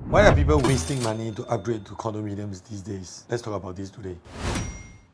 Why are people wasting money to upgrade to condominiums these days? Let's talk about this today.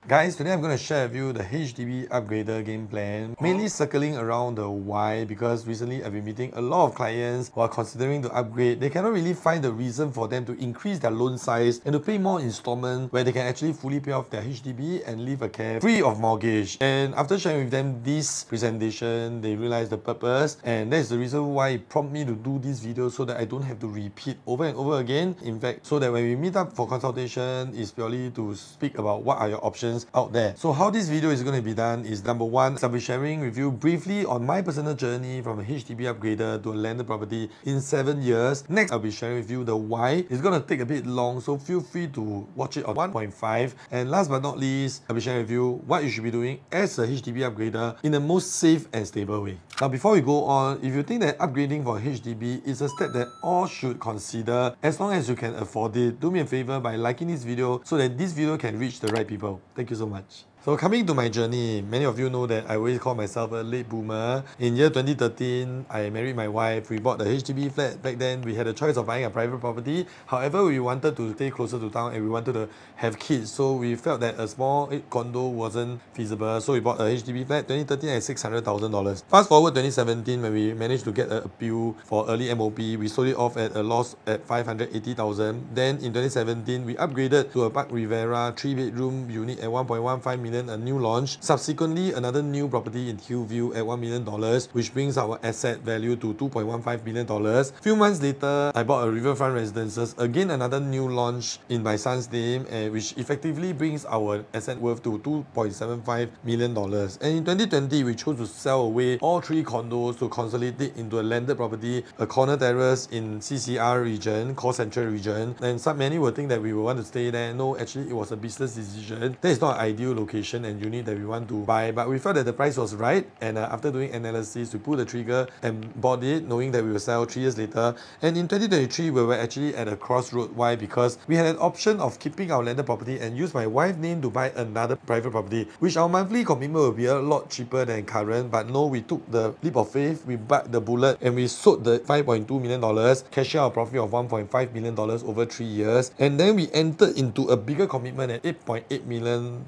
Guys, today I'm going to share with you the HDB upgrader game plan, mainly circling around the why, because recently I've been meeting a lot of clients who are considering to upgrade. They cannot really find the reason for them to increase their loan size and to pay more installment where they can actually fully pay off their HDB and leave a care free of mortgage. And after sharing with them this presentation, they realized the purpose, and that's the reason why it prompted me to do this video, so that I don't have to repeat over and over again. In fact, so that when we meet up for consultation, it's purely to speak about what are your options out there. So how this video is going to be done is, number one, I'll be sharing with you briefly on my personal journey from a HDB upgrader to a landed property in 7 years. Next, I'll be sharing with you the why. It's going to take a bit long, so feel free to watch it on 1.5. And last but not least, I'll be sharing with you what you should be doing as a HDB upgrader in the most safe and stable way. Now, before we go on, if you think that upgrading for HDB is a step that all should consider, as long as you can afford it, do me a favor by liking this video so that this video can reach the right people. Thank you so much. So coming to my journey, many of you know that I always call myself a late boomer. In year 2013, I married my wife. We bought the HDB flat. Back then, we had a choice of buying a private property. However, we wanted to stay closer to town and we wanted to have kids. So we felt that a small condo wasn't feasible. So we bought a HDB flat 2013 at $600,000. Fast forward 2017, when we managed to get an appeal for early MOP, we sold it off at a loss at $580,000. Then in 2017, we upgraded to a Park Rivera 3-bedroom unit at $1.15 million. A new launch. Subsequently, another new property in Hillview at $1 million, which brings our asset value to $2.15 million. Few months later, I bought a Riverfront Residences, again another new launch in my son's name, which effectively brings our asset worth to $2.75 million. And in 2020, we chose to sell away all 3 condos to consolidate into a landed property, a corner terrace in CCR region, called Central region. And many will think that we will want to stay there. No, actually, it was a business decision. That is not an ideal location and unit that we want to buy, but we felt that the price was right, and after doing analysis, we pulled the trigger and bought it, knowing that we will sell 3 years later. And in 2023, we were actually at a crossroad. Why? Because we had an option of keeping our landed property and use my wife's name to buy another private property, which our monthly commitment will be a lot cheaper than current. But no, we took the leap of faith, we bite the bullet, and we sold the $5.2 million, cashing out a profit of $1.5 million over 3 years, and then we entered into a bigger commitment at $8.8 million.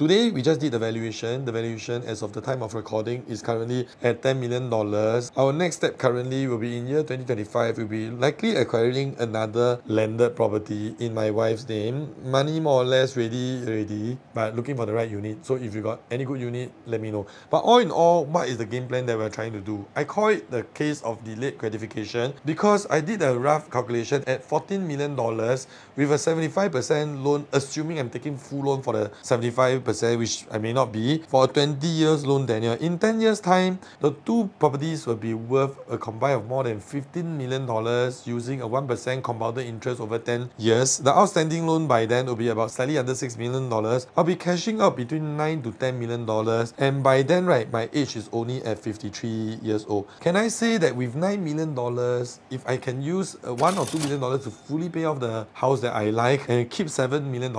Today, we just did the valuation. The valuation as of the time of recording is currently at $10 million. Our next step currently will be in year 2025. We'll be likely acquiring another landed property in my wife's name. Money more or less ready, but looking for the right unit. So if you got any good unit, let me know. But all in all, what is the game plan that we're trying to do? I call it the case of delayed gratification, because I did a rough calculation at $14 million with a 75% loan, assuming I'm taking full loan for the 75%, which I may not be, for a 20 years loan tenure. In 10 years time, the 2 properties will be worth a combined of more than $15 million using a 1% compounded interest over 10 years. The outstanding loan by then will be about slightly under $6 million. I'll be cashing out between $9 to $10 million, and by then, right, my age is only at 53 years old. Can I say that with $9 million, if I can use $1 or $2 million to fully pay off the house that I like and keep $7 million,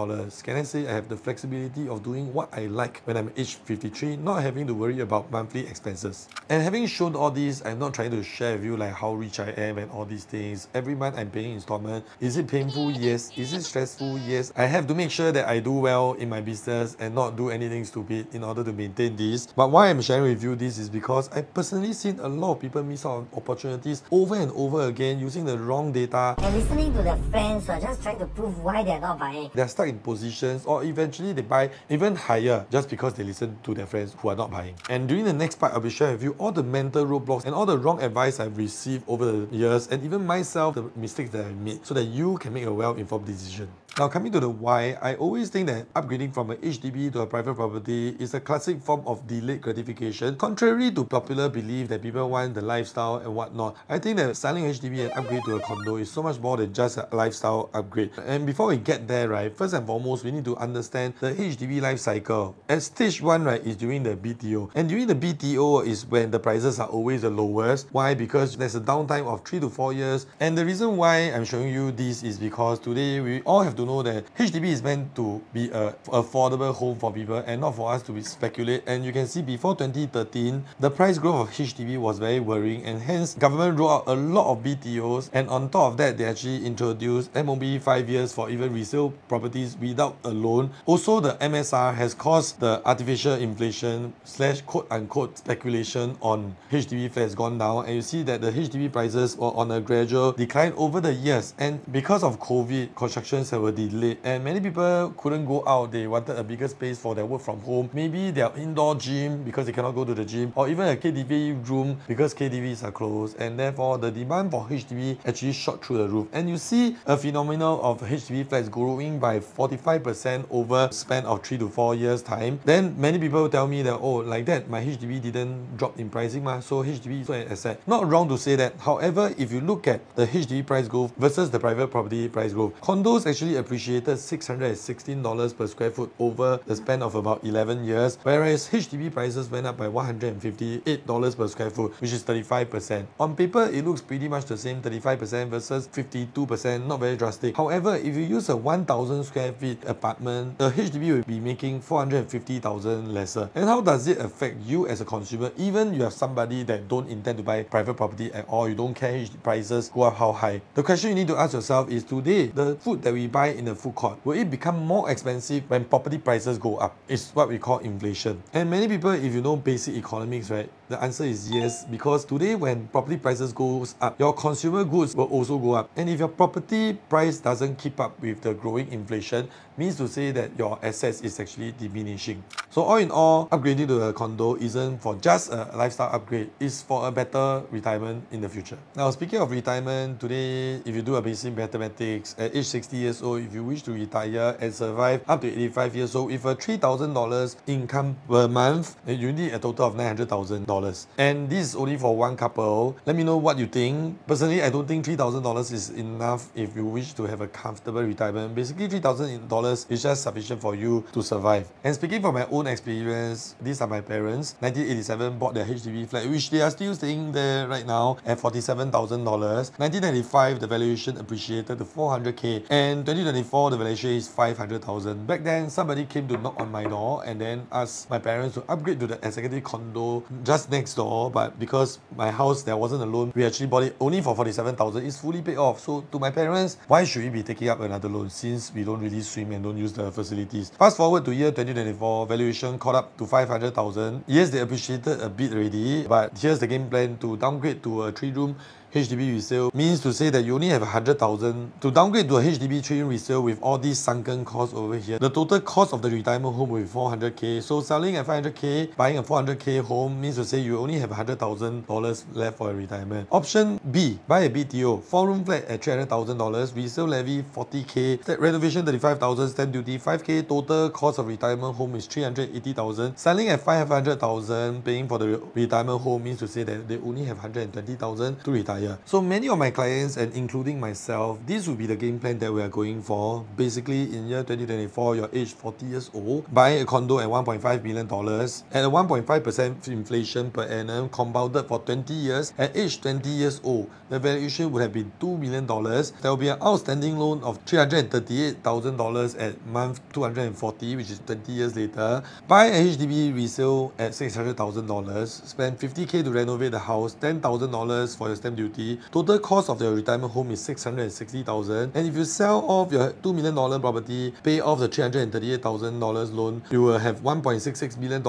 can I say I have the flexibility of doing what I like when I'm age 53, not having to worry about monthly expenses? And having shown all this, I'm not trying to share with you like how rich I am and all these things. Every month I'm paying installment. Is it painful? Yes. Is it stressful? Yes. I have to make sure that I do well in my business and not do anything stupid in order to maintain this. But why I'm sharing with you this is because I personally seen a lot of people miss out on opportunities over and over again using the wrong data and listening to their friends who are just trying to prove why they're not buying. They're stuck in positions, or eventually they buy even higher just because they listen to their friends who are not buying. And during the next part, I'll be sharing with you all the mental roadblocks and all the wrong advice I've received over the years, and even myself, the mistakes that I made, so that you can make a well-informed decision. Now, coming to the why, I always think that upgrading from an HDB to a private property is a classic form of delayed gratification. Contrary to popular belief that people want the lifestyle and whatnot, I think that selling HDB and upgrade to a condo is so much more than just a lifestyle upgrade. And before we get there, right, first and foremost, we need to understand the HDB life cycle. At stage 1, right, is during the BTO. And during the BTO is when the prices are always the lowest. Why? Because there's a downtime of 3 to 4 years. And the reason why I'm showing you this is because today we all have to know that HDB is meant to be an affordable home for people and not for us to speculate. And you can see before 2013, the price growth of HDB was very worrying, and hence government rolled out a lot of BTOs, and on top of that, they actually introduced MOB 5 years for even resale properties without a loan. Also, the MSR has caused the artificial inflation / quote-unquote speculation on HDB flats gone down, and you see that the HDB prices were on a gradual decline over the years. And because of COVID, constructions were delayed and many people couldn't go out. They wanted a bigger space for their work from home, maybe their indoor gym because they cannot go to the gym, or even a KTV room because KTVs are closed, and therefore the demand for HDB actually shot through the roof. And you see a phenomenon of HDB flats growing by 45% over a span of 3 to 4 years time. Then many people tell me that, oh, like that my HDB didn't drop in pricing so HDB is an asset. Not wrong to say that. However, if you look at the HDB price growth versus the private property price growth, condos actually appreciated $616 per square foot over the span of about 11 years, whereas HDB prices went up by $158 per square foot, which is 35%. On paper, it looks pretty much the same, 35% versus 52%, not very drastic. However, if you use a 1,000 square feet apartment, the HDB will be making $450,000 lesser. And how does it affect you as a consumer? Even you have somebody that don't intend to buy private property at all, you don't care HDB prices go up how high. The question you need to ask yourself is, today, the food that we buy in the food court, will it become more expensive when property prices go up? It's what we call inflation. And many people, if you know basic economics, right, the answer is yes, because today when property prices goes up, your consumer goods will also go up. And if your property price doesn't keep up with the growing inflation, means to say that your assets is actually diminishing. So all in all, upgrading to a condo isn't for just a lifestyle upgrade, it's for a better retirement in the future. Now, speaking of retirement, today, if you do a basic mathematics, at age 60 years old, if you wish to retire and survive up to 85 years old with a $3,000 income per month, you need a total of $900,000. And this is only for one couple. Let me know what you think. Personally, I don't think $3,000 is enough if you wish to have a comfortable retirement. Basically, $3,000 is just sufficient for you to survive. And speaking from my own experience, these are my parents. 1987 bought their HDB flat, which they are still staying there right now at $47,000. 1995, the valuation appreciated to $400K, and 2024, the valuation is $500,000. Back then, somebody came to knock on my door and then asked my parents to upgrade to the executive condo just next door, but because my house there wasn't a loan, we actually bought it only for $47,000. It's fully paid off. So to my parents, why should we be taking up another loan since we don't really swim and don't use the facilities? Fast forward to year 2024, valuation caught up to $500,000. Yes, they appreciated a bit already, but here's the game plan: to downgrade to a 3-room HDB resale, means to say that you only have $100,000 to downgrade to a HDB 3-room resale with all these sunken costs over here. The total cost of the retirement home will be $400K. So selling at $500K, buying a $400K home means to say you only have $100,000 left for a retirement. Option B, buy a BTO, 4-room flat at $300,000, resale levy $40K, renovation $35,000, stamp duty $5K, total cost of retirement home is $380,000. Selling at $500,000, paying for the retirement home means to say that they only have $120,000 to retire. So many of my clients, and including myself, this will be the game plan that we are going for. Basically, in year 2024, you're aged 40 years old, buy a condo at $1.5 million at a 1.5% inflation per annum, compounded for 20 years. At age 20 years old, the valuation would have been $2 million. There will be an outstanding loan of $338,000 at month 240, which is 20 years later. Buy a HDB resale at $600,000, spend $50K to renovate the house, $10,000 for your stamp duty. Total cost of your retirement home is $660,000. And if you sell off your $2 million property, pay off the $338,000 loan, you will have $1.66 million.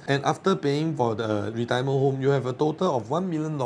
And after paying for the retirement home, you have a total of $1 million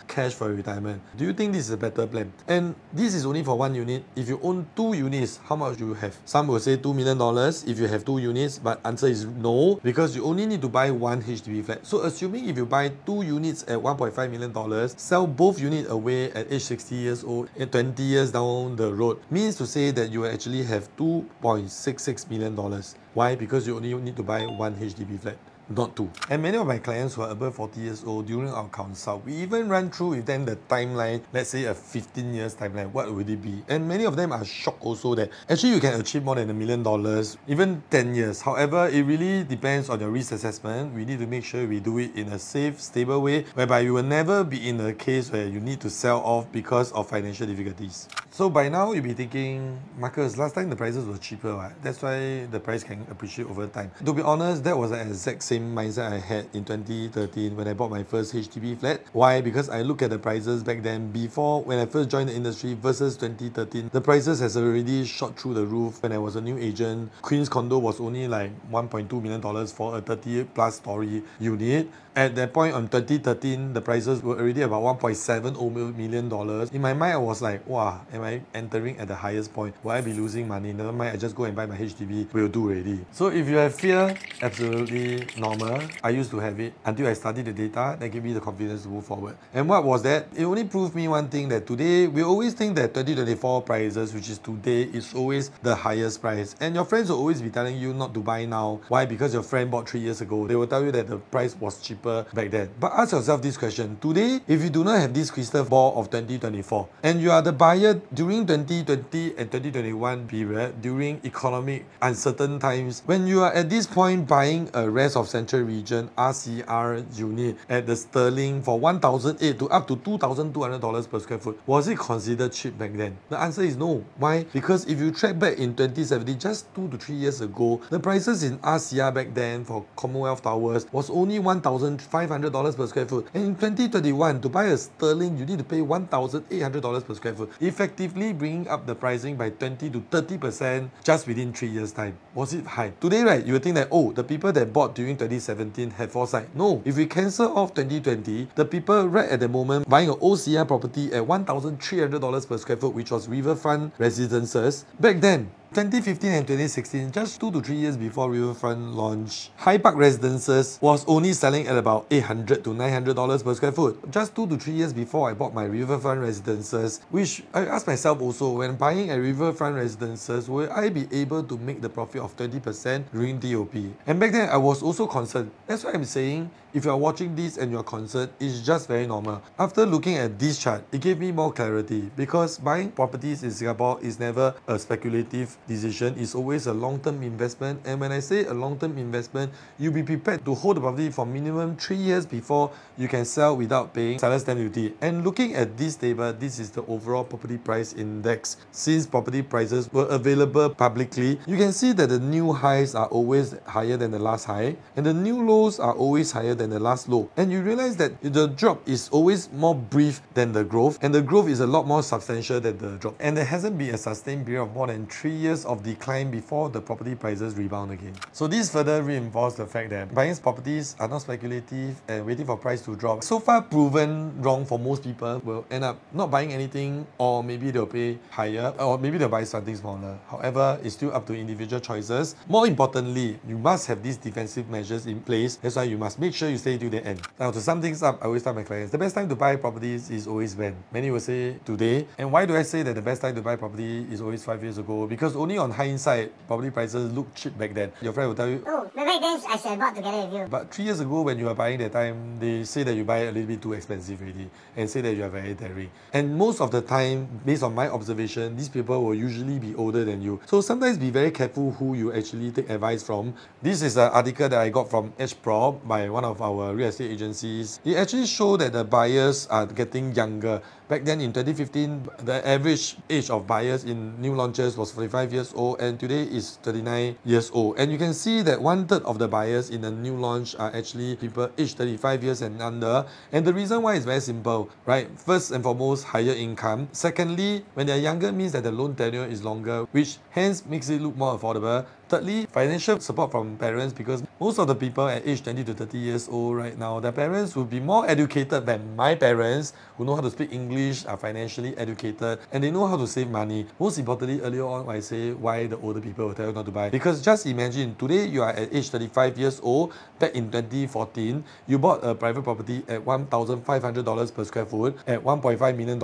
cash for retirement. Do you think this is a better plan? And this is only for one unit. If you own 2 units, how much do you have? Some will say $2 million if you have 2 units, but answer is no, because you only need to buy 1 HDB flat. So assuming if you buy 2 units at $1.5 million, sell both units away at age 60 years old and 20 years down the road, means to say that you actually have $2.66 million. Why? Because you only need to buy 1 HDB flat. not to. And many of my clients who are above 40 years old, during our consult, we even run through with them the timeline, let's say a 15 years timeline, what would it be? And many of them are shocked also that actually you can achieve more than $1 million, even 10 years. However, it really depends on your risk assessment. We need to make sure we do it in a safe, stable way, whereby you will never be in a case where you need to sell off because of financial difficulties. So by now you'll be thinking, Marcus, last time the prices were cheaper, right? That's why the price can appreciate over time. To be honest, that was the exact same mindset I had in 2013 when I bought my first HDB flat. Why? Because I look at the prices back then before when I first joined the industry versus 2013. The prices has already shot through the roof. When I was a new agent, Queen's condo was only like $1.2 million for a 38 plus story unit. At that point on 2013, the prices were already about $1.7 million. In my mind, I was like, wow, am I entering at the highest point? Will I be losing money? Never mind, I just go and buy my HDB, will do already. So if you have fear, absolutely normal. I used to have it until I studied the data, that gave me the confidence to move forward. And what was that? It only proved me one thing, that today, we always think that 2024 prices, which is today, is always the highest price. And your friends will always be telling you not to buy now. Why? Because your friend bought 3 years ago. They will tell you that the price was cheaper back then. But ask yourself this question. Today, if you do not have this crystal ball of 2024 and you are the buyer during 2020 and 2021 period, during economic uncertain times, when you are at this point buying a rest of central region RCR unit at the sterling for $1,008 to up to $2,200 per square foot, was it considered cheap back then? The answer is no. Why? Because if you track back in 2017, just 2 to 3 years ago, the prices in RCR back then for Commonwealth Towers was only $1,500 per square foot. And in 2021, to buy a sterling, you need to pay $1,800 per square foot, effectively bringing up the pricing by 20 to 30% just within 3 years' time. Was it high? Today, right, you would think that, oh, the people that bought during 2017 had foresight. No, if we cancel off 2020, the people right at the moment buying an OCR property at $1,300 per square foot, which was riverfront residences, back then, 2015 and 2016, just 2 to 3 years before Riverfront launched, High Park Residences was only selling at about $800 to $900 per square foot. Just 2 to 3 years before I bought my Riverfront Residences, which I asked myself also, when buying a Riverfront Residences, will I be able to make the profit of 20% during DOP? And back then, I was also concerned. That's why I'm saying, if you are watching this and you're concerned, it's just very normal. After looking at this chart, it gave me more clarity, because buying properties in Singapore is never a speculative decision. It's always a long-term investment. And when I say a long-term investment, you'll be prepared to hold the property for minimum 3 years before you can sell without paying seller's stamp duty. And looking at this table, this is the overall property price index. Since property prices were available publicly, you can see that the new highs are always higher than the last high, and the new lows are always higher than the last low. And you realize that the drop is always more brief than the growth, and the growth is a lot more substantial than the drop. And there hasn't been a sustained period of more than 3 years of decline before the property prices rebound again. So this further reinforces the fact that buying properties are not speculative and waiting for price to drop. So far proven wrong for most people, will end up not buying anything, or maybe they'll pay higher, or maybe they'll buy something smaller. However, it's still up to individual choices. More importantly, you must have these defensive measures in place. That's why you must make sure you stay to the end. Now, to sum things up, I always tell my clients, the best time to buy properties is always when? Many will say today. And why do I say that the best time to buy property is always 5 years ago? Because only on hindsight, property prices look cheap back then. Your friend will tell you, oh, but back then I should have bought together with you. But 3 years ago when you were buying that time, they say that you buy a little bit too expensive already, and say that you are very daring. And most of the time, based on my observation, these people will usually be older than you. So sometimes be very careful who you actually take advice from. This is an article that I got from HPRO by one of our real estate agencies. It actually showed that the buyers are getting younger. Back then in 2015, the average age of buyers in new launches was 45 years old, and today is 39 years old. And you can see that 1/3 of the buyers in a new launch are actually people aged 35 years and under. And the reason why is very simple, right? First and foremost, higher income. Secondly, when they're younger means that the loan tenure is longer, which hence makes it look more affordable. Thirdly, financial support from parents, because most of the people at age 20 to 30 years old right now, their parents will be more educated than my parents, who know how to speak English, are financially educated, and they know how to save money. Most importantly, earlier on, I say why the older people will tell you not to buy. Because just imagine, today you are at age 35 years old, back in 2014, you bought a private property at $1,500 per square foot at $1.5 million,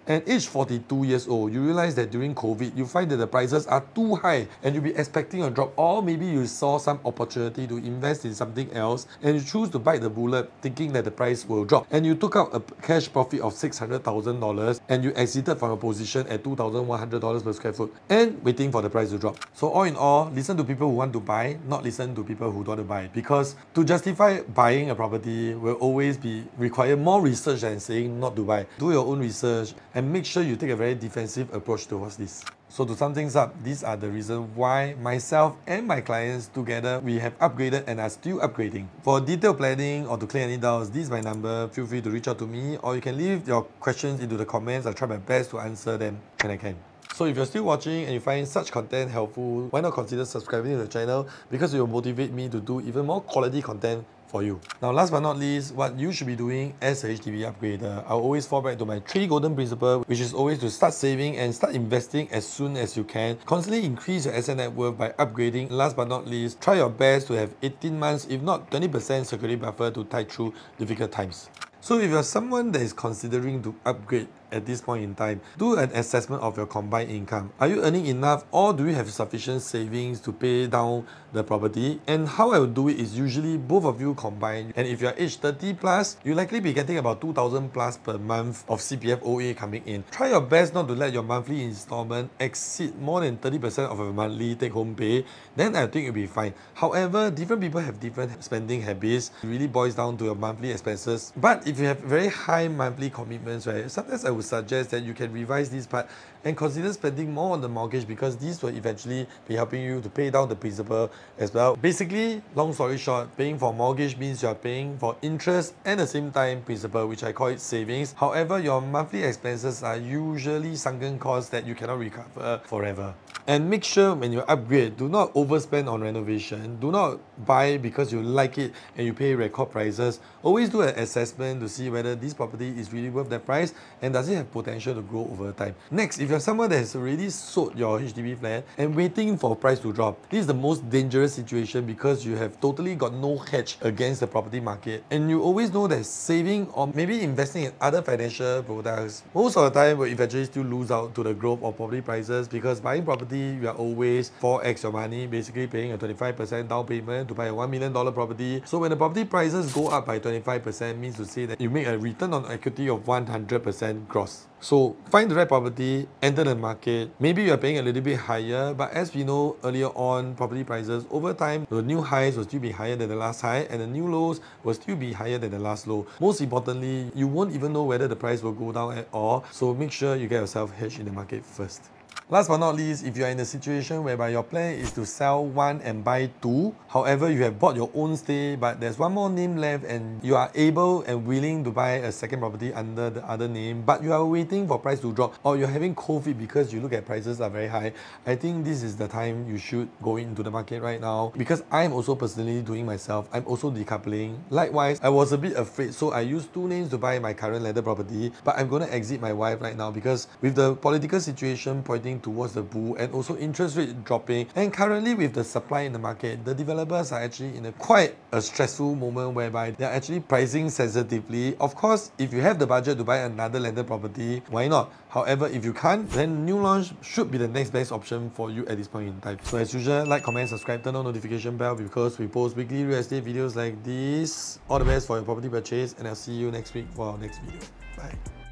and age 42 years old, you realize that during COVID, you find that the prices are too high, and you'll be expecting a market drop, or maybe you saw some opportunity to invest in something else and you choose to bite the bullet thinking that the price will drop, and you took out a cash profit of $600,000 and you exited from a position at $2,100 per square foot and waiting for the price to drop. So all in all, listen to people who want to buy, not listen to people who don't want to buy, because to justify buying a property will always require more research than saying not to buy. Do your own research and make sure you take a very defensive approach towards this. So to sum things up, these are the reasons why myself and my clients together, we have upgraded and are still upgrading. For detailed planning or to clear any doubts, this is my number. Feel free to reach out to me, or you can leave your questions into the comments. I'll try my best to answer them when I can. So if you're still watching and you find such content helpful, why not consider subscribing to the channel, because it will motivate me to do even more quality content for you. Now, last but not least, what you should be doing as a HDB upgrader, I'll always fall back to my 3 golden principles, which is always to start saving and start investing as soon as you can. Constantly increase your asset net worth by upgrading. Last but not least, try your best to have 18 months, if not 20% security buffer to tide through difficult times. So if you're someone that is considering to upgrade at this point in time, do an assessment of your combined income. Are you earning enough, or do you have sufficient savings to pay down the property? And how I would do it is usually both of you combined. And if you're age 30 plus, you'll likely be getting about 2,000 plus per month of CPF OA coming in. Try your best not to let your monthly installment exceed more than 30% of your monthly take-home pay. Then I think you'll be fine. However, different people have different spending habits. It really boils down to your monthly expenses. But if you have very high monthly commitments, right, sometimes I would suggest that you can revise this part and consider spending more on the mortgage, because these will eventually be helping you to pay down the principal as well. Basically, long story short, paying for mortgage means you are paying for interest and at the same time principal, which I call it savings. However, your monthly expenses are usually sunken costs that you cannot recover forever. And make sure when you upgrade, do not overspend on renovation. Do not buy because you like it and you pay record prices. Always do an assessment to see whether this property is really worth that price and does it have potential to grow over time. Next, if you're someone that has already sold your HDB flat and waiting for price to drop, this is the most dangerous situation, because you have totally got no hedge against the property market. And you always know that saving or maybe investing in other financial products most of the time will eventually still lose out to the growth of property prices, because buying property, you are always 4x your money, basically paying a 25% down payment to buy a $1 million property. So when the property prices go up by 25%, means to say that you make a return on equity of 100% gross. So find the right property, enter the market. Maybe you are paying a little bit higher, but as we know earlier on, property prices over time, the new highs will still be higher than the last high, and the new lows will still be higher than the last low. Most importantly, you won't even know whether the price will go down at all. So make sure you get yourself hedged in the market first. Last but not least, if you are in a situation whereby your plan is to sell one and buy two, however, you have bought your own stay, but there's one more name left and you are able and willing to buy a second property under the other name, but you are waiting for price to drop, or you're having COVID because you look at prices are very high, I think this is the time you should go into the market right now, because I'm also personally doing myself. I'm also decoupling. Likewise, I was a bit afraid, so I used 2 names to buy my current landed property, but I'm going to exit my wife right now, because with the political situation pointing towards the bull and also interest rate dropping, and currently with the supply in the market, the developers are actually in quite a stressful moment whereby they're actually pricing sensitively. Of course, if you have the budget to buy another landed property, why not? However, if you can't, then new launch should be the next best option for you at this point in time. So as usual, like, comment, subscribe, turn on notification bell, because we post weekly real estate videos like this. All the best for your property purchase, and I'll see you next week for our next video. Bye.